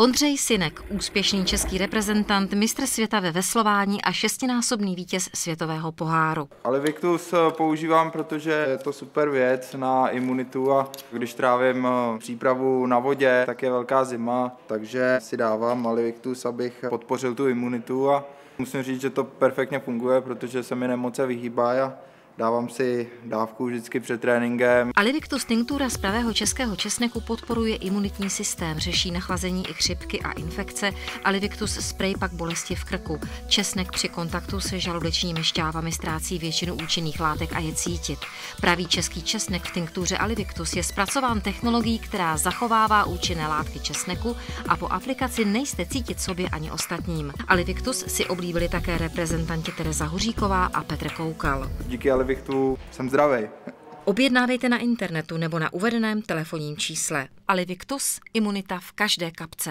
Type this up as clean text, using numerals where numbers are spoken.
Ondřej Synek, úspěšný český reprezentant, mistr světa ve veslování a šestinásobný vítěz světového poháru. Alivictus používám, protože je to super věc na imunitu a když trávím přípravu na vodě, tak je velká zima, takže si dávám Alivictus, abych podpořil tu imunitu a musím říct, že to perfektně funguje, protože se mi nemoce vyhýbá a dávám si dávku vždycky před tréninkem. Alivictus tinktura z pravého českého česneku podporuje imunitní systém, řeší nachlazení i chřipky a infekce. Alivictus spray pak bolesti v krku. Česnek při kontaktu se žaludečními šťávami ztrácí většinu účinných látek a je cítit. Pravý český česnek v tinktuře Alivictus je zpracován technologií, která zachovává účinné látky česneku a po aplikaci nejste cítit sobě ani ostatním. Alivictus si oblíbili také reprezentanti Tereza Hoříková a Petr Koukal. Díky Alivictu jsem zdravý. Objednávejte na internetu nebo na uvedeném telefonním čísle. Alivictus, imunita v každé kapce.